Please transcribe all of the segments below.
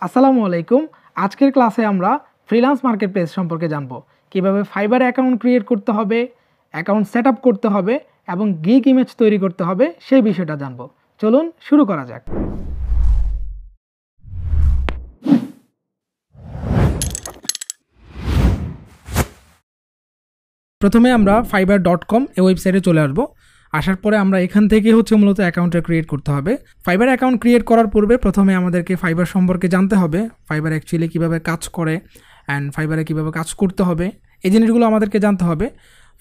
আসসালামু আলাইকুম। আজকের ক্লাসে আমরা ফ্রিল্যান্স মার্কেটপ্লেস সম্পর্কে জানব। কিভাবে ফাইবার অ্যাকাউন্ট ক্রিয়েট করতে হবে, অ্যাকাউন্ট সেট আপ করতে হবে এবং গিগ ইমেজ তৈরি করতে হবে সেই বিষয়টা জানব। চলুন শুরু করা যাক। প্রথমে আমরা fiverr.com এই ওয়েবসাইটে চলে আসব। আসার পরে আমরা এখান থেকে মূলত অ্যাকাউন্টটা ক্রিয়েট করতে হবে। ফাইবার অ্যাকাউন্ট ক্রিয়েট করার পূর্বে প্রথমে আমাদেরকে ফাইবার সম্পর্কে জানতে হবে, ফাইবার অ্যাকচুয়ালি কীভাবে কাজ করে অ্যান্ড ফাইবারে কীভাবে কাজ করতে হবে, এই জিনিসগুলো আমাদেরকে জানতে হবে।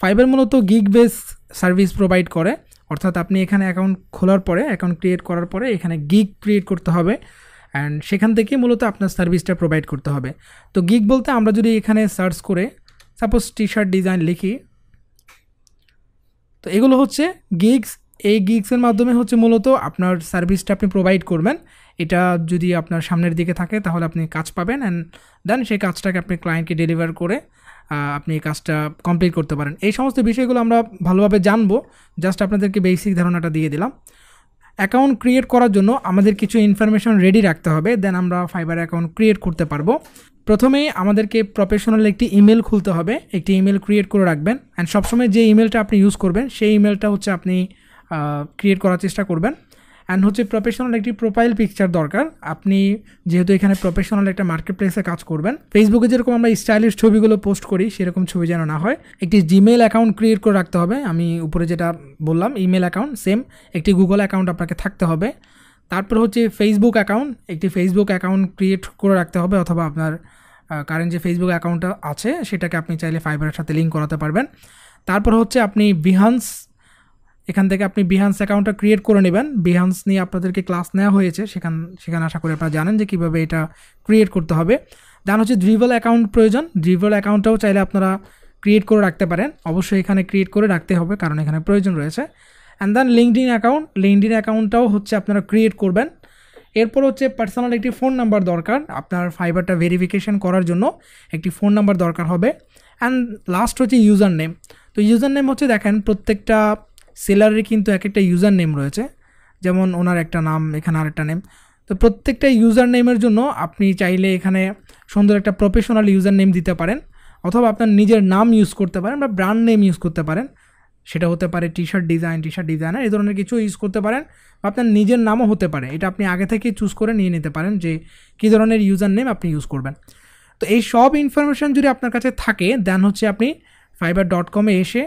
ফাইবার মূলত গিগ বেস সার্ভিস প্রোভাইড করে, অর্থাৎ আপনি এখানে অ্যাকাউন্ট খোলার পরে, অ্যাকাউন্ট ক্রিয়েট করার পরে এখানে গিগ ক্রিয়েট করতে হবে অ্যান্ড সেখান থেকে মূলত আপনার সার্ভিসটা প্রোভাইড করতে হবে। তো গিগ বলতে আমরা যদি এখানে সার্চ করে সাপোজ টি শার্ট ডিজাইন লিখি, তো এগুলো হচ্ছে গিগস। এই গিগসের মাধ্যমে মূলত আপনার সার্ভিসটা আপনি প্রোভাইড করবেন। এটা যদি আপনার সামনের দিকে থাকে তাহলে আপনি কাজ পাবেন অ্যান্ড দেন সেই কাজটাকে আপনি ক্লায়েন্টকে ডেলিভার করে আপনি এই কাজটা কমপ্লিট করতে পারেন। এই সমস্ত বিষয়গুলো আমরা ভালোভাবে জানবো, জাস্ট আপনাদেরকে বেসিক ধারণাটা দিয়ে দিলাম। অ্যাকাউন্ট ক্রিয়েট করার জন্য আমাদের কিছু ইনফরমেশন রেডি রাখতে হবে, দেন আমরা ফাইবার অ্যাকাউন্ট ক্রিয়েট করতে পারবো। প্রথমেই আমাদেরকে প্রফেশনাল একটি ইমেল খুলতে হবে, একটি ইমেল ক্রিয়েট করে রাখবেন অ্যান্ড সবসময় যে ইমেলটা আপনি ইউজ করবেন সেই ইমেলটা আপনি ক্রিয়েট করার চেষ্টা করবেন। অ্যান্ড প্রফেশনাল একটি প্রোফাইল পিকচার দরকার। আপনি যেহেতু এখানে প্রফেশনাল একটা মার্কেট প্লেসে কাজ করবেন, ফেসবুকে যেরকম আমরা স্টাইলিশ ছবিগুলো পোস্ট করি সেরকম ছবি যেন না হয়। একটি জিমেল অ্যাকাউন্ট ক্রিয়েট করে রাখতে হবে, আমি উপরে যেটা বললাম ইমেল অ্যাকাউন্ট, সেম একটি গুগল অ্যাকাউন্ট আপনাকে থাকতে হবে। তারপর ফেসবুক অ্যাকাউন্ট, একটি ফেসবুক অ্যাকাউন্ট ক্রিয়েট করে রাখতে হবে, অথবা আপনার কারেন্ট যে ফেসবুক অ্যাকাউন্টটা আছে সেটাকে আপনি চাইলে ফাইবারের সাথে লিঙ্ক করাতে পারবেন। তারপর আপনি বিহান্স, এখান থেকে আপনি বিহান্স অ্যাকাউন্টটা ক্রিয়েট করে নেবেন। বিহান্স নিয়ে আপনাদেরকে ক্লাস নেওয়া হয়েছে, সেখানে আশা করি আপনারা জানেন যে কীভাবে এটা ক্রিয়েট করতে হবে। দেন ড্রিভেল অ্যাকাউন্ট প্রয়োজন, ড্রিভেল অ্যাকাউন্টটাও চাইলে আপনারা ক্রিয়েট করে রাখতে পারেন। অবশ্যই এখানে ক্রিয়েট করে রাখতে হবে কারণ এখানে প্রয়োজন রয়েছে। And then LinkedIn account, LinkedIn অ্যাকাউন্টটাও আপনারা ক্রিয়েট করবেন। এরপর পার্সোনাল একটি ফোন নাম্বার দরকার, আপনার ফাইবারটা ভেরিফিকেশন করার জন্য একটি ফোন নাম্বার দরকার হবে। And last user name. তো ইউজার নেম দেখেন প্রত্যেকটা সেলারের কিন্তু এক একটা ইউজার নেম রয়েছে, যেমন ওনার একটা নাম, এখানে আরেকটা নেম। তো প্রত্যেকটা ইউজার নেমের জন্য আপনি চাইলে এখানে সুন্দর একটা প্রফেশনাল ইউজার নেম দিতে পারেন, অথবা আপনার নিজের নাম ইউজ করতে পারেন বা ব্র্যান্ড নেম ইউজ করতে পারেন। সেটা হতে পারে টি শার্ট ডিজাইনার এই ধরনের কিছু ইউজ করতে পারেন, বা আপনার নিজের নামও হতে পারে। এটা আপনি আগে থেকে চুজ করে নিয়ে নিতে পারেন যে কী ধরনের ইউজার নেম আপনি ইউজ করবেন। তো এই সব ইনফরমেশান যদি আপনার কাছে থাকে, দেন আপনি fiverr.com-এ এসে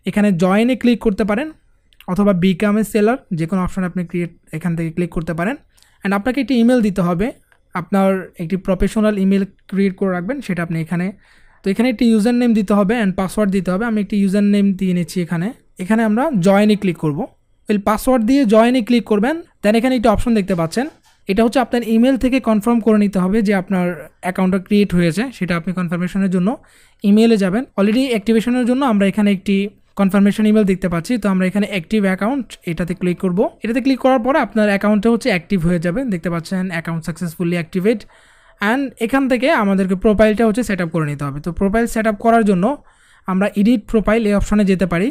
এখানে জয়েনে ক্লিক করতে পারেন, অথবা বিকাম এ সেলার, যে কোনো অপশন আপনি এখান থেকে ক্লিক করতে পারেন। অ্যান্ড আপনাকে একটি ইমেল দিতে হবে, আপনার একটি প্রফেশনাল ইমেল ক্রিয়েট করে রাখবেন, সেটা আপনি এখানে, তো এখানে একটি ইউজার নেম দিতে হবে অ্যান্ড পাসওয়ার্ড দিতে হবে। আমি একটি ইউজার নেম দিয়ে নিচ্ছি। এখানে আমরা জয়েনে ক্লিক করব, ওই পাসওয়ার্ড দিয়ে জয়েনে ক্লিক করবেন। দেন এখানে একটি অপশন দেখতে পাচ্ছেন, এটা আপনার ইমেল থেকে কনফার্ম করে নিতে হবে যে আপনার অ্যাকাউন্টটা ক্রিয়েট হয়েছে। সেটা আপনি কনফার্মেশনের জন্য ইমেলে যাবেন। অলরেডি অ্যাক্টিভেশনের জন্য আমরা এখানে একটি কনফার্মেশন ইমেল দেখতে পাচ্ছি, তো আমরা এখানে অ্যাক্টিভ অ্যাকাউন্ট এটাতে ক্লিক করব। এটাতে ক্লিক করার পরে আপনার অ্যাকাউন্টটা অ্যাক্টিভ হয়ে যাবে, দেখতে পাচ্ছেন অ্যাকাউন্ট সাকসেসফুলি অ্যাক্টিভেট। অ্যান্ড এখান থেকে আমাদেরকে প্রোফাইলটা সেট আপ করে নিতে হবে। তো প্রোফাইল সেট আপ করার জন্য আমরা এডিট প্রোফাইল এই অপশনে যেতে পারি।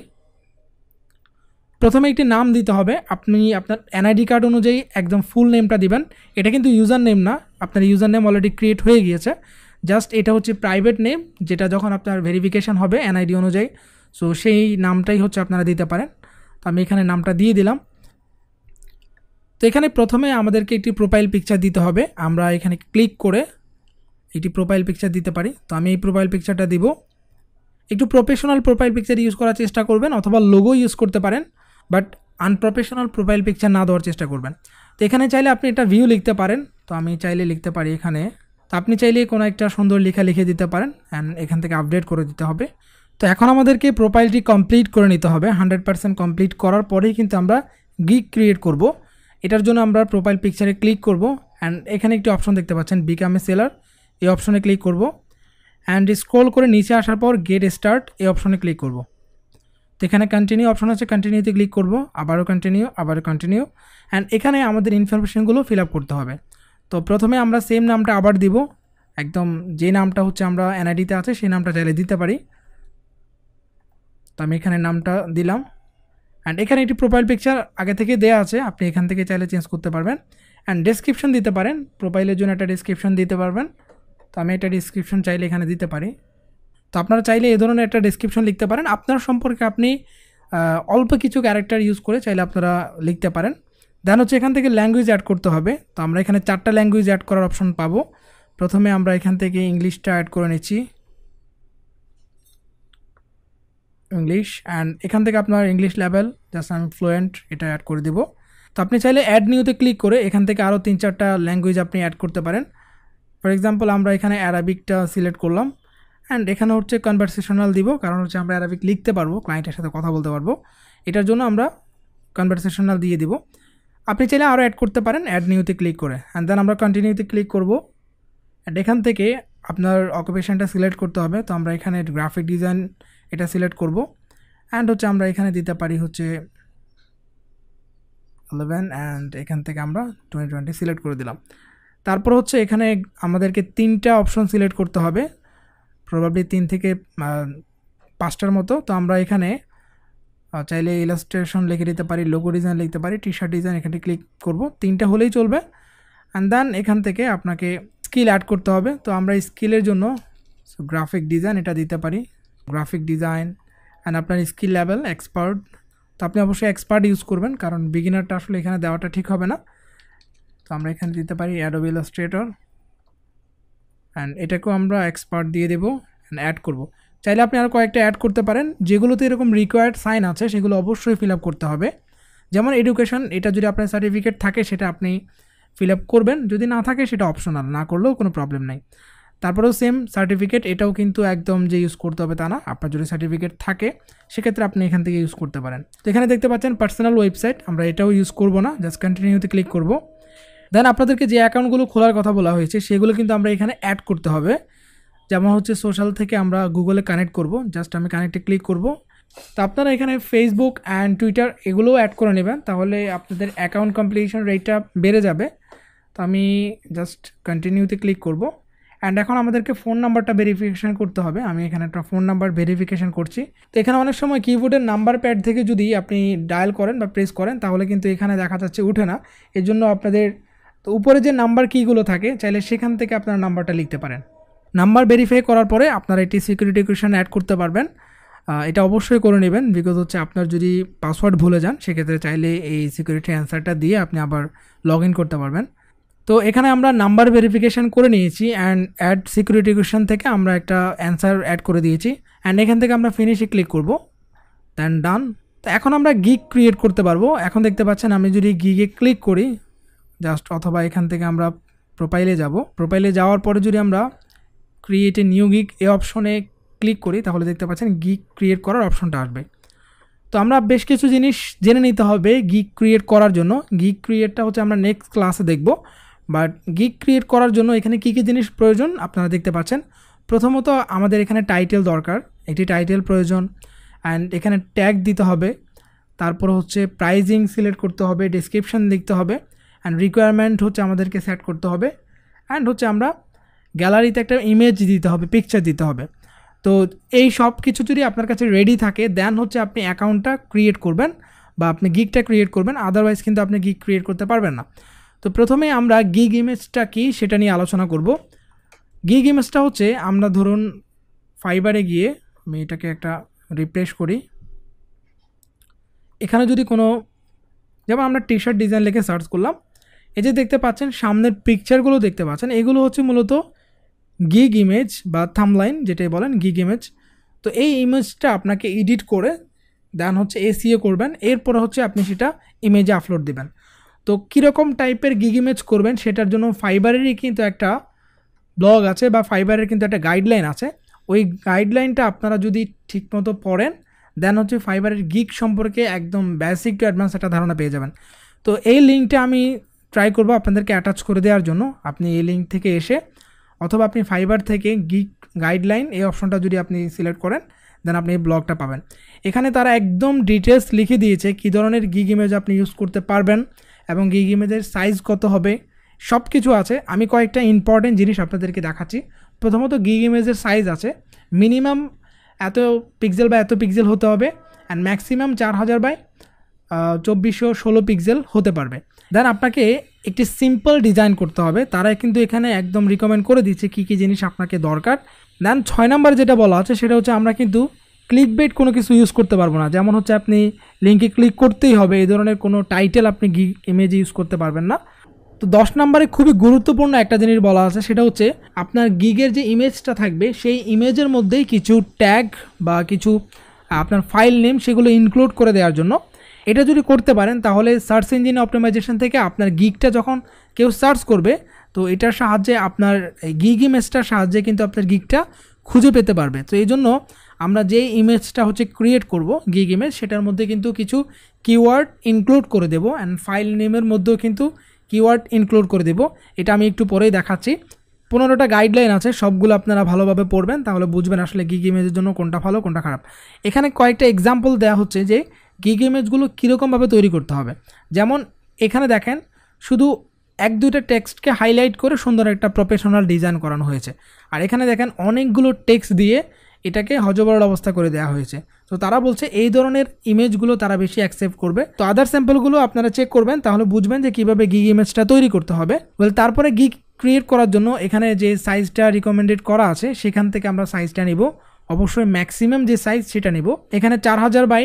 প্রথমে একটি নাম দিতে হবে, আপনি আপনার এনআইডি কার্ড অনুযায়ী একদম ফুল নেমটা দিবেন। এটা কিন্তু ইউজার নেম না, আপনার ইউজার নেম অলরেডি ক্রিয়েট হয়ে গিয়েছে, জাস্ট এটা প্রাইভেট নেম, যেটা যখন আপনার ভেরিফিকেশান হবে এনআইডি অনুযায়ী, সো সেই নামটাই আপনারা দিতে পারেন। তো আমি এখানে নামটা দিয়ে দিলাম। তো এখানে প্রথমে আমাদেরকে একটি প্রোফাইল পিকচার দিতে হবে, আমরা এখানে ক্লিক করে একটি প্রোফাইল পিকচার দিতে পারি। তো আমি এই প্রোফাইল পিকচারটা দিব। একটু প্রফেশনাল প্রোফাইল পিকচার ইউজ করার চেষ্টা করবেন, অথবা লোগো ইউজ করতে পারেন, বাট আনপ্রফেশনাল প্রোফাইল পিকচার না দেওয়ার চেষ্টা করবেন। তো এখানে চাইলে আপনি একটা ভিউ লিখতে পারেন, তো আমি চাইলে লিখতে পারি এখানে। তো আপনি চাইলে কোনো একটা সুন্দর লেখা লিখে দিতে পারেন অ্যান্ড এখান থেকে আপডেট করে দিতে হবে। তো এখন আমাদেরকে প্রোফাইলটি কমপ্লিট করে নিতে হবে। 100% কমপ্লিট করার পরেই কিন্তু আমরা গিগ ক্রিয়েট করব। এটার জন্য আমরা প্রোফাইল পিকচারে ক্লিক করব অ্যান্ড এখানে একটি অপশন দেখতে পাচ্ছেন বিকাম এ সেলার, এই অপশনে ক্লিক করব অ্যান্ড স্ক্রল করে নিচে আসার পর গেট স্টার্ট এই অপশনে ক্লিক করব। তো এখানে কন্টিনিউ অপশন আছে, কন্টিনিউতে ক্লিক করব, আবারও কন্টিনিউ অ্যান্ড এখানে আমাদের ইনফরমেশনগুলো ফিল আপ করতে হবে। তো প্রথমে আমরা সেম নামটা আবার দিব, একদম যে নামটা আমরা এনআইডিতে আছে সেই নামটা চাইলে দিতে পারি। তো আমি এখানে নামটা দিলাম অ্যান্ড এখানে একটি প্রোফাইল পিকচার আগে থেকে দেওয়া আছে, আপনি এখান থেকে চাইলে চেঞ্জ করতে পারবেন। অ্যান্ড ডেসক্রিপশন দিতে পারেন, প্রোফাইলের জন্য একটা ডেসক্রিপশন দিতে পারবেন। তো আমি একটা ডেসক্রিপশন চাইলে এখানে দিতে পারি। তো আপনারা চাইলে এই ধরনের একটা ডেসক্রিপশন লিখতে পারেন, আপনার সম্পর্কে আপনি অল্প কিছু ক্যারেক্টার ইউজ করে চাইলে আপনারা লিখতে পারেন। দেন হচ্ছে এখান থেকে ল্যাঙ্গুয়েজ অ্যাড করতে হবে। তো আমরা এখানে 4টা ল্যাঙ্গুয়েজ অ্যাড করার অপশন পাবো। প্রথমে আমরা এখান থেকে ইংলিশটা অ্যাড করে নিচ্ছি, ইংলিশ। অ্যান্ড এখান থেকে আপনার ইংলিশ লেভেল জাস্ট আমি ফ্লুয়েন্ট এটা অ্যাড করে দেবো। তো আপনি চাইলে অ্যাড নিউতে ক্লিক করে এখান থেকে আরও 3-4টা ল্যাঙ্গুয়েজ আপনি অ্যাড করতে পারেন। ফর এক্সাম্পল আমরা এখানে অ্যারাবিকটা সিলেক্ট করলাম, অ্যান্ড এখানে হচ্ছে কনভারসেশনাল দিব, কারণ হচ্ছে আমরা অ্যারাবিক লিখতে পারবো, ক্লায়েন্টের সাথে কথা বলতে পারবো, এটার জন্য আমরা কনভারসেশনাল দিয়ে দিব। আপনি চাইলে আরও অ্যাড করতে পারেন অ্যাড নিউতে ক্লিক করে। অ্যান্ড দেন আমরা কন্টিনিউতে ক্লিক করব। অ্যান্ড এখান থেকে আপনার অকুপেশনটা সিলেক্ট করতে হবে। তো আমরা এখানে গ্রাফিক ডিজাইন এটা সিলেক্ট করব। অ্যান্ড হচ্ছে আমরা এখানে দিতে পারি হচ্ছে 11, অ্যান্ড এখান থেকে আমরা 2020 সিলেক্ট করে দিলাম। তারপর হচ্ছে এখানে আমাদেরকে 3টা অপশন সিলেক্ট করতে হবে, প্রবাবলি 3 থেকে 5টার মতো। তো আমরা এখানে চাইলে ইলাস্ট্রেশন লিখে দিতে পারি, লোগো ডিজাইন লিখতে পারি, টি শার্ট ডিজাইন, এখানে ক্লিক করব। 3টা হলেই চলবে। অ্যান্ড দেন এখান থেকে আপনাকে স্কিল অ্যাড করতে হবে। তো আমরা স্কিলের জন্য গ্রাফিক ডিজাইন এটা দিতে পারি, গ্রাফিক ডিজাইন। অ্যান্ড আপনার স্কিল লেভেল এক্সপার্ট, তো আপনি অবশ্যই এক্সপার্ট ইউজ করবেন, কারণ বিগিনারটা আসলে এখানে দেওয়াটা ঠিক হবে না। তো আমরা এখানে দিতে পারি অ্যাডোবি ইলাস্ট্রেটর, অ্যান্ড এটাকেও আমরা এক্সপার্ট দিয়ে দেবো অ্যান্ড অ্যাড করব। চাইলে আপনি আর কয়েকটা অ্যাড করতে পারেন, যেগুলোতে এরকম রিকোয়ার্ড সাইন আছে সেগুলো অবশ্যই ফিল আপ করতে হবে। যেমন এডুকেশন, এটা যদি আপনার সার্টিফিকেট থাকে সেটা আপনি ফিল আপ করবেন, যদি না থাকে সেটা অপশনাল, না করলেও কোনো প্রবলেম নাই। তারপরেও সেম সার্টিফিকেট, এটাও কিন্তু একদম যে ইউজ করতে হবে তা না, আপনার যদি সার্টিফিকেট থাকে সেক্ষেত্রে আপনি এখান থেকে ইউজ করতে পারেন। তো এখানে দেখতে পাচ্ছেন পার্সোনাল ওয়েবসাইট, আমরা এটাও ইউজ করব না, জাস্ট কন্টিনিউতে ক্লিক করব। দেন আপনাদেরকে যে অ্যাকাউন্টগুলো খোলার কথা বলা হয়েছে সেগুলো কিন্তু আমরা এখানে অ্যাড করতে হবে। যেমন হচ্ছে সোশ্যাল থেকে আমরা গুগলে কানেক্ট করব, জাস্ট আমি কানেক্টে ক্লিক করব। তো আপনারা এখানে ফেসবুক অ্যান্ড টুইটার এগুলোও অ্যাড করে নেবেন, তাহলে আপনাদের অ্যাকাউন্ট কমপ্লিশন রেটটা বেড়ে যাবে। তো আমি জাস্ট কন্টিনিউতে ক্লিক করব। অ্যান্ড এখন আমাদেরকে ফোন নাম্বারটা ভেরিফিকেশান করতে হবে, আমি এখানে একটা ফোন নাম্বার ভেরিফিকেশান করছি। তো এখানে অনেক সময় কিবোর্ডের নাম্বার প্যাড থেকে যদি আপনি ডায়াল করেন বা প্রেস করেন তাহলে কিন্তু এখানে দেখা যাচ্ছে উঠে না, এর জন্য আপনাদের তো উপরে যে নাম্বার কিগুলো থাকে চাইলে সেখান থেকে আপনার নাম্বারটা লিখতে পারেন। নাম্বার ভেরিফাই করার পরে আপনারা এটি সিকিউরিটি কোয়েশ্চেন অ্যাড করতে পারবেন, এটা অবশ্যই করে নেবেন, বিকজ হচ্ছে আপনার যদি পাসওয়ার্ড ভুলে যান সেক্ষেত্রে চাইলে এই সিকিউরিটি অ্যান্সারটা দিয়ে আপনি আবার লগ ইন করতে পারবেন। তো এখানে আমরা নাম্বার ভেরিফিকেশান করে নিয়েছি, অ্যান্ড অ্যাড সিকিউরিটি কোয়েশ্চেন থেকে আমরা একটা অ্যান্সার অ্যাড করে দিয়েছি। অ্যান্ড এখান থেকে আমরা ফিনিশে ক্লিক করব, দেন ডান। তো এখন আমরা গিগ ক্রিয়েট করতে পারবো। এখন দেখতে পাচ্ছেন আমি যদি গিগে ক্লিক করি জাস্ট, অথবা এখান থেকে আমরা প্রোফাইলে যাব, প্রোফাইলে যাওয়ার পরে যদি আমরা ক্রিয়েট এ নিউ গিগ এই অপশনে ক্লিক করি তাহলে দেখতে পাচ্ছেন গিগ ক্রিয়েট করার অপশনটা আসবে। তো আমরা বেশ কিছু জিনিস জেনে নিতে হবে গিগ ক্রিয়েট করার জন্য। গিগ ক্রিয়েটটা হচ্ছে আমরা নেক্সট ক্লাসে দেখব, বাট গিগ ক্রিয়েট করার জন্য এখানে কী কী জিনিস প্রয়োজন আপনারা দেখতে পাচ্ছেন। প্রথমত আমাদের এখানে টাইটেল দরকার, একটি টাইটেল প্রয়োজন, অ্যান্ড এখানে ট্যাগ দিতে হবে। তারপর হচ্ছে প্রাইজিং সিলেক্ট করতে হবে, ডেসক্রিপশন লিখতে হবে, অ্যান্ড রিকোয়ারমেন্ট হচ্ছে আমাদেরকে সেট করতে হবে, অ্যান্ড হচ্ছে আমরা গ্যালারিতে একটা ইমেজ দিতে হবে, পিকচার দিতে হবে। তো এই সব কিছু যদি আপনার কাছে রেডি থাকে দেন হচ্ছে আপনি অ্যাকাউন্টটা ক্রিয়েট করবেন বা আপনি গিগটা ক্রিয়েট করবেন, আদারওয়াইজ কিন্তু আপনি গিগ ক্রিয়েট করতে পারবেন না। তো প্রথমে আমরা গিগ ইমেজটা কি সেটা নিয়ে আলোচনা করব। গিগ ইমেজটা হচ্ছে আমরা ধরুন ফাইবারে গিয়ে আমি এটাকে একটা রিফ্রেশ করি, এখানে যদি কোনো যেমন আমরা টি শার্ট ডিজাইন লিখে সার্চ করলাম, এই যে দেখতে পাচ্ছেন সামনের পিকচারগুলো দেখতে পাচ্ছেন, এগুলো হচ্ছে মূলত গিগ ইমেজ বা থাম্বলাইন যেটাই বলেন গিগ ইমেজ। তো এই ইমেজটা আপনাকে এডিট করে দেন হচ্ছে এসইও করবেন, এরপর হচ্ছে আপনি সেটা ইমেজে আপলোড দেবেন। তো কীরকম টাইপের গিগ ইমেজ করবেন সেটার জন্য ফাইবারেরই কিন্তু একটা ব্লগ আছে বা ফাইবারের কিন্তু একটা গাইডলাইন আছে। ওই গাইডলাইনটা আপনারা যদি ঠিকমতো পড়েন দেন হচ্ছে ফাইবারের গিগ সম্পর্কে একদম বেসিক টু অ্যাডভান্স একটা ধারণা পেয়ে যাবেন। তো এই লিঙ্কটা আমি ট্রাই করব আপনাদেরকে অ্যাটাচ করে দেওয়ার জন্য, আপনি এই লিঙ্ক থেকে এসে অথবা আপনি ফাইবার থেকে গিগ গাইডলাইন এই অপশনটা যদি আপনি সিলেক্ট করেন দেন আপনি এই ব্লগটা পাবেন। এখানে তারা একদম ডিটেলস লিখে দিয়েছে কী ধরনের গিগ ইমেজ আপনি ইউজ করতে পারবেন এবং গিগ ইমেজের সাইজ কত হবে সব কিছু আছে। আমি কয়েকটা ইম্পর্টেন্ট জিনিস আপনাদেরকে দেখাচ্ছি। প্রথমত গিগ ইমেজের সাইজ আছে, মিনিমাম এত পিক্সেল বা এত পিক্সেল হতে হবে, অ্যান্ড ম্যাক্সিমাম 4000 বাই 2416 পিক্সেল হতে পারবে। দেন আপনাকে একটি সিম্পল ডিজাইন করতে হবে, তারা কিন্তু এখানে একদম রিকমেন্ড করে দিচ্ছে কী কী জিনিস আপনাকে দরকার। দেন 6 নাম্বার যেটা বলা আছে সেটা হচ্ছে আমরা কিন্তু ক্লিক বেট কোনো কিছু ইউজ করতে পারবো না, যেমন হচ্ছে আপনি লিঙ্কে ক্লিক করতেই হবে এই ধরনের কোনো টাইটেল আপনি গিগ ইমেজে ইউজ করতে পারবেন না। তো 10 নম্বরে খুবই গুরুত্বপূর্ণ একটা জিনিস বলা আছে, সেটা হচ্ছে আপনার গিগের যে ইমেজটা থাকবে সেই ইমেজের মধ্যেই কিছু ট্যাগ বা কিছু আপনার ফাইল নেম সেগুলো ইনক্লুড করে দেওয়ার জন্য। এটা যদি করতে পারেন তাহলে সার্চ ইঞ্জিন অপটিমাইজেশন থেকে আপনার গিগটা যখন কেউ সার্চ করবে তো এটার সাহায্যে আপনার গিগ ইমেজটার সাহায্যে কিন্তু আপনার গিগটা খুঁজে পেতে পারবে। তো এই জন্য আমরা যে ইমেজটা হচ্ছে ক্রিয়েট করব গিগ ইমেজ, সেটার মধ্যে কিন্তু কিছু কিওয়ার্ড ইনক্লুড করে দেবো অ্যান্ড ফাইল নেমের মধ্যেও কিন্তু কিওয়ার্ড ইনক্লুড করে দেবো। এটা আমি একটু পরেই দেখাচ্ছি। 15টা গাইডলাইন আছে, সবগুলো আপনারা ভালোভাবে পড়বেন, তাহলে বুঝবেন আসলে গিগ ইমেজের জন্য কোনটা ভালো কোনটা খারাপ। এখানে কয়েকটা এক্সাম্পল দেওয়া হচ্ছে যে গিগ ইমেজগুলো কীরকমভাবে তৈরি করতে হবে। যেমন এখানে দেখেন শুধু 1-2টা টেক্সটকে হাইলাইট করে সুন্দর একটা প্রফেশনাল ডিজাইন করানো হয়েছে, আর এখানে দেখেন অনেকগুলো টেক্সট দিয়ে এটাকে হজবরল অবস্থা করে দেওয়া হয়েছে। তো তারা বলছে এই ধরনের ইমেজগুলো তারা বেশি অ্যাকসেপ্ট করবে। তো আদার স্যাম্পলগুলো আপনারা চেক করবেন, তাহলে বুঝবেন যে কীভাবে গিগ ইমেজটা তৈরি করতে হবে। তারপরে গিগ ক্রিয়েট করার জন্য এখানে যে সাইজটা রিকমেন্ডেড করা আছে সেখান থেকে আমরা সাইজটা নিব, অবশ্যই ম্যাক্সিমাম যে সাইজ সেটা নিব। এখানে 4000 বাই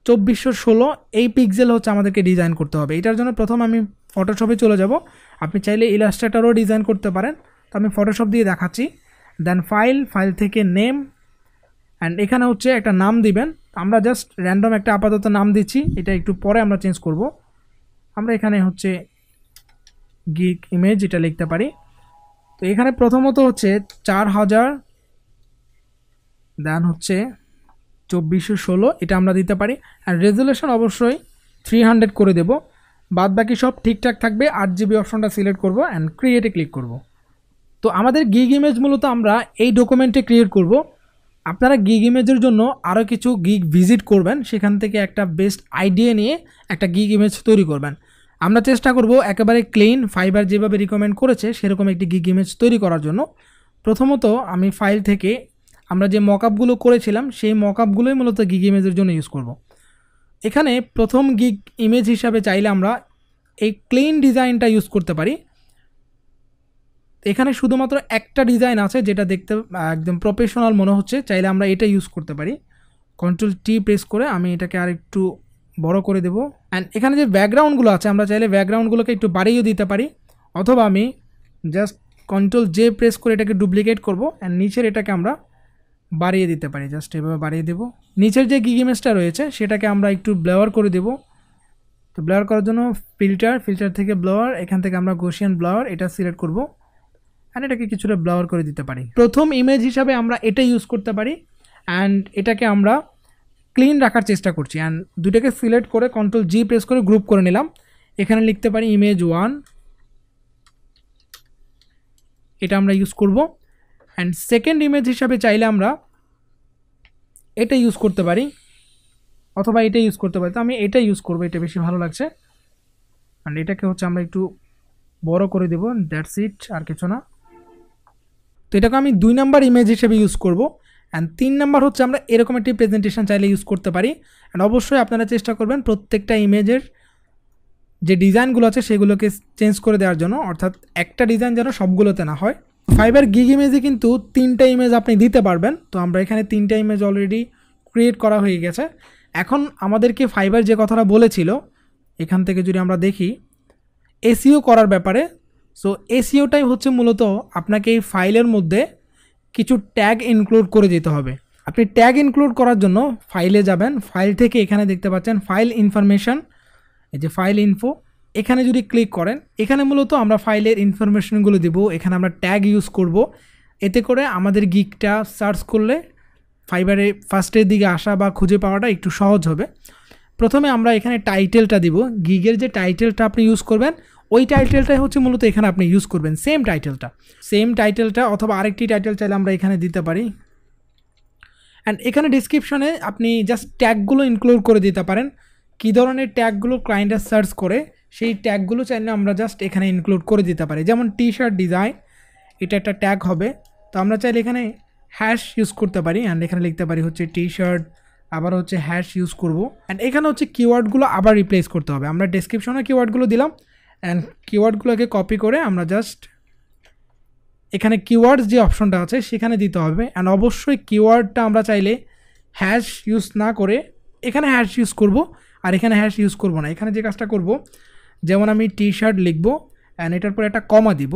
2416 এই পিক্সেল হচ্ছে আমাদেরকে ডিজাইন করতে হবে। এটার জন্য প্রথম আমি ফটোশপে চলে যাব, আপনি চাইলে ইলাস্ট্রেটরও ডিজাইন করতে পারেন, তো আমি ফটোশপ দিয়ে দেখাচ্ছি। দেন ফাইল থেকে নেম অ্যান্ড এখানে হচ্ছে একটা নাম দিবেন, আমরা জাস্ট র্যান্ডম একটা আপাতত নাম দিচ্ছি, এটা একটু পরে আমরা চেঞ্জ করব। আমরা এখানে হচ্ছে গিগ ইমেজ এটা লিখতে পারি। তো এখানে প্রথমত হচ্ছে 4000 দেন হচ্ছে 2416 এটা আমরা দিতে পারি, আর রেজুলেশন অবশ্যই 300 করে দেব। বাদ বাকি সব ঠিকঠাক থাকবে। 8GB অপশনটা সিলেক্ট করব অ্যান্ড ক্রিয়েটে ক্লিক করব। তো আমাদের গিগ ইমেজ মূলত আমরা এই ডকুমেন্টে ক্রিয়েট করব। আপনারা গিগ ইমেজের জন্য আরও কিছু গিগ ভিজিট করবেন, সেখান থেকে একটা বেস্ট আইডিয়া নিয়ে একটা গিগ ইমেজ তৈরি করবেন। আমরা চেষ্টা করব একেবারে ক্লিন ফাইবার যেভাবে রিকমেন্ড করেছে সেরকম একটি গিগ ইমেজ তৈরি করার জন্য। প্রথমত আমি ফাইল থেকে আমরা যে মকআপগুলো করেছিলাম সেই মকআপগুলোই মূলত গিগ ইমেজের জন্য ইউজ করব। এখানে প্রথম গিগ ইমেজ হিসাবে চাইলে আমরা এই ক্লিন ডিজাইনটা ইউজ করতে পারি। এখানে শুধুমাত্র একটা ডিজাইন আছে যেটা দেখতে একদম প্রফেশনাল মনে হচ্ছে, চাইলে আমরা এটা ইউজ করতে পারি। Ctrl+T প্রেস করে আমি এটাকে আর একটু বড় করে দেব। অ্যান্ড এখানে যে ব্যাকগ্রাউন্ডগুলো আছে আমরা চাইলে ব্যাকগ্রাউন্ডগুলোকে একটু বাড়িয়ে দিতে পারি, অথবা আমি জাস্ট Ctrl+J প্রেস করে এটাকে ডুপ্লিকেট করব অ্যান্ড নিচের এটাকে আমরা বাড়িয়ে দিতে পারি, জাস্ট এভাবে বাড়িয়ে দেব। নিচের যে গিগ ইমেজটা রয়েছে সেটাকে আমরা একটু ব্লাওয়ার করে দেব। তো ব্লাওয়ার করার জন্য ফিল্টার থেকে ব্লাওয়ার, এখান থেকে আমরা গসিয়ান ব্লাওয়ার এটা সিলেক্ট করব অ্যান্ড এটাকে কিছুটা ব্লাওয়ার করে দিতে পারি। প্রথম ইমেজ হিসাবে আমরা এটা ইউজ করতে পারি অ্যান্ড এটাকে আমরা ক্লিন রাখার চেষ্টা করছি। অ্যান্ড দুটাকে সিলেক্ট করে Ctrl+G প্রেস করে গ্রুপ করে নিলাম। এখানে লিখতে পারি ইমেজ 1, এটা আমরা ইউজ করব। অ্যান্ড সেকেন্ড ইমেজ হিসাবে চাইলে আমরা এটা ইউজ করতে পারি অথবা এটা ইউজ করতে পারি। তো আমি এটা ইউজ করব, এটা বেশি ভালো লাগছে। অ্যান্ড এটাকে হচ্ছে আমরা একটু বড় করে দেব, দ্যাটস ইট, আর কিছু না। তো এটাকে আমি 2 নাম্বার ইমেজ হিসেবে ইউজ করব। অ্যান্ড 3 নাম্বার হচ্ছে আমরা এরকম একটি প্রেজেন্টেশন চাইলে ইউজ করতে পারি। অ্যান্ড অবশ্যই আপনারা চেষ্টা করবেন প্রত্যেকটা ইমেজের যে ডিজাইনগুলো আছে সেগুলোকে চেঞ্জ করে দেওয়ার জন্য, অর্থাৎ একটা ডিজাইন যেন সবগুলোতে না হয়। ফাইবার গিগ ইমেজে কিন্তু 3টা ইমেজ আপনি দিতে পারবেন। তো আমরা এখানে 3টা ইমেজ অলরেডি ক্রিয়েট করা হয়ে গেছে। এখন আমাদেরকে ফাইবার যে কথাটা বলেছিল এখান থেকে যদি আমরা দেখি এসইও করার ব্যাপারে, সো এসইওটাই হচ্ছে মূলত আপনাকে এই ফাইলের মধ্যে কিছু ট্যাগ ইনক্লুড করে দিতে হবে। আপনি ট্যাগ ইনক্লুড করার জন্য ফাইলে যাবেন, ফাইল থেকে এখানে দেখতে পাচ্ছেন ফাইল ইনফরমেশন, এই যে ফাইল ইনফো, এখানে যদি ক্লিক করেন এখানে মূলত আমরা ফাইলের ইনফরমেশনগুলো দেবো। এখানে আমরা ট্যাগ ইউজ করব, এতে করে আমাদের গিগটা সার্চ করলে ফাইবারে ফার্স্টের দিকে আসা বা খুঁজে পাওয়াটা একটু সহজ হবে। প্রথমে আমরা এখানে টাইটেলটা দিব, গিগের যে টাইটেলটা আপনি ইউজ করবেন ওই টাইটেলটাই হচ্ছে মূলত এখানে আপনি ইউজ করবেন, সেম টাইটেলটা অথবা আরেকটি টাইটেল চাইলে আমরা এখানে দিতে পারি। অ্যান্ড এখানে ডিসক্রিপশনে আপনি জাস্ট ট্যাগগুলো ইনক্লুড করে দিতে পারেন, কী ধরনের ট্যাগগুলো ক্লায়েন্টরা সার্চ করে সেই ট্যাগগুলো চাইলে আমরা জাস্ট এখানে ইনক্লুড করে দিতে পারি। যেমন টি-শার্ট ডিজাইন, এটা একটা ট্যাগ হবে, তো আমরা চাইলে এখানে হ্যাশ ইউজ করতে পারি অ্যান্ড এখানে লিখতে পারি হচ্ছে টি-শার্ট আবার হচ্ছে হ্যাশ ইউজ করব। অ্যান্ড এখানে হচ্ছে কিওয়ার্ডগুলো আবার রিপ্লেস করতে হবে। আমরা ডেসক্রিপশনে কিওয়ার্ডগুলো দিলাম, অ্যান্ড কিওয়ার্ডগুলোকে কপি করে আমরা জাস্ট এখানে কিওয়ার্ডস যে অপশনটা আছে সেখানে দিতে হবে। অ্যান্ড অবশ্যই কিওয়ার্ডটা আমরা চাইলে হ্যাশ ইউজ না করে এখানে হ্যাশ ইউজ করব, আর এখানে হ্যাশ ইউজ করব না। এখানে যে কাজটা করব, যেমন আমি টি শার্ট লিখব, অ্যান্ড এটার পরে একটা কমা দিব,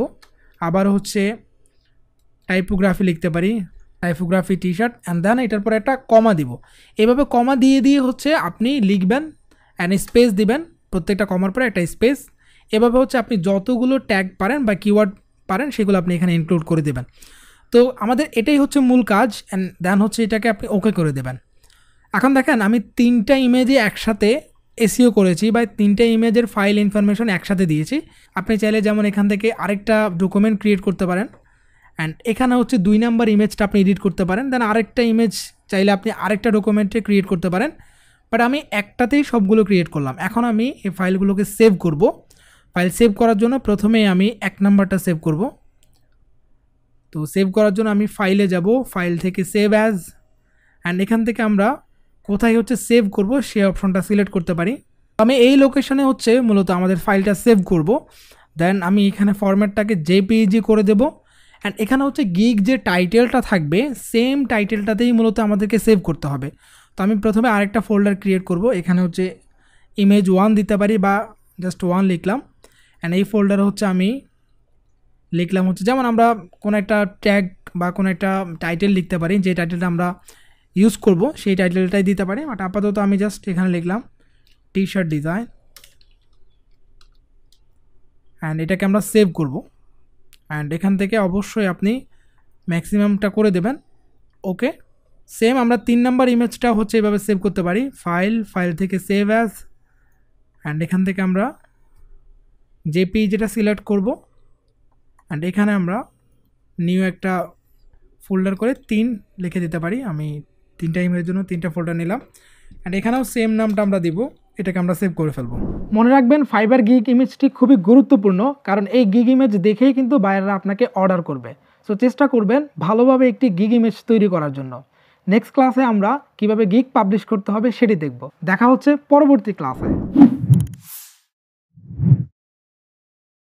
আবার হচ্ছে টাইপোগ্রাফি লিখতে পারি, typography T shirt, and then এটার পরে একটা কমা দিব। এভাবে কমা দিয়ে দিয়ে হচ্ছে আপনি লিখবেন, অ্যান্ড স্পেস দিবেন, প্রত্যেকটা কমার পরে একটা স্পেস। এভাবে হচ্ছে আপনি যতগুলো ট্যাগ পারেন বা কিওয়ার্ড পারেন সেগুলো আপনি এখানে ইনক্লুড করে দেবেন। তো আমাদের এটাই হচ্ছে মূল কাজ, অ্যান্ড দেন হচ্ছে এটাকে আপনি ওকে করে দেবেন। এখন দেখেন আমি 3টা ইমেজে একসাথে এসইও করেছি, বা 3টা ইমেজের ফাইল ইনফরমেশন একসাথে দিয়েছি। আপনি চাইলে যেমন এখান থেকে আরেকটা ডকুমেন্ট ক্রিয়েট করতে পারেন, অ্যান্ড এখানে হচ্ছে 2 নাম্বার ইমেজটা আপনি এডিট করতে পারেন, দেন আরেকটা ইমেজ চাইলে আপনি আরেকটা ডকুমেন্টে ক্রিয়েট করতে পারেন। বাট আমি একটাতেই সবগুলো ক্রিয়েট করলাম। এখন আমি এই ফাইলগুলোকে সেভ করব। ফাইল সেভ করার জন্য প্রথমেই আমি 1 নাম্বারটা সেভ করব। তো সেভ করার জন্য আমি ফাইলে যাব, ফাইল থেকে সেভ অ্যাজ, অ্যান্ড এখান থেকে আমরা কোথায় হচ্ছে সেভ করব সেই অপশনটা সিলেক্ট করতে পারি। আমি এই লোকেশনে হচ্ছে মূলত আমাদের ফাইলটা সেভ করব। দেন আমি এখানে ফরম্যাটটাকে জেপিইজি করে দেব, অ্যান্ড এখানে হচ্ছে গিগ যে টাইটেলটা থাকবে সেম টাইটেলটাতেই মূলত আমাদেরকে সেভ করতে হবে। তো আমি প্রথমে আরেকটা ফোল্ডার ক্রিয়েট করব, এখানে হচ্ছে ইমেজ 1 দিতে পারি বা জাস্ট 1 লিখলাম, অ্যান্ড এই ফোল্ডারে হচ্ছে আমি লিখলাম হচ্ছে যেমন আমরা কোনো একটা ট্যাগ বা কোনো একটা টাইটেল লিখতে পারি, যে টাইটেলটা আমরা ইউজ করব সেই টাইটেলটাই দিতে পারি। বাট আপাতত আমি জাস্ট এখানে লিখলাম টি শার্ট ডিজাইন, অ্যান্ড এটাকে আমরা সেভ করব। অ্যান্ড এখান থেকে অবশ্যই আপনি ম্যাক্সিমামটা করে দেবেন। ওকে, সেম আমরা 3 নাম্বার ইমেজটা হচ্ছে এভাবে সেভ করতে পারি, ফাইল থেকে সেভ অ্যাজ, অ্যান্ড এখান থেকে আমরা জেপিইজিটা সিলেক্ট করব, অ্যান্ড এখানে আমরা নিউ একটা ফোল্ডার করে 3 লিখে দিতে পারি। আমি 3টা ইমেজের জন্য 3টা ফোল্ডার নিলাম, অ্যান্ড এখানেও সেম নামটা আমরা দিব, এটাকে আমরা সেভ করে ফেলবো। মনে রাখবেন ফাইবার গিগ ইমেজটি খুবই গুরুত্বপূর্ণ, কারণ এই গিগ ইমেজ দেখেই কিন্তু বায়াররা আপনাকে অর্ডার করবে। সো চেষ্টা করবেন ভালোভাবে একটি গিগ ইমেজ তৈরি করার জন্য। নেক্সট ক্লাসে আমরা কিভাবে গিগ পাবলিশ করতে হবে সেটি দেখব। দেখা হচ্ছে পরবর্তী ক্লাসে।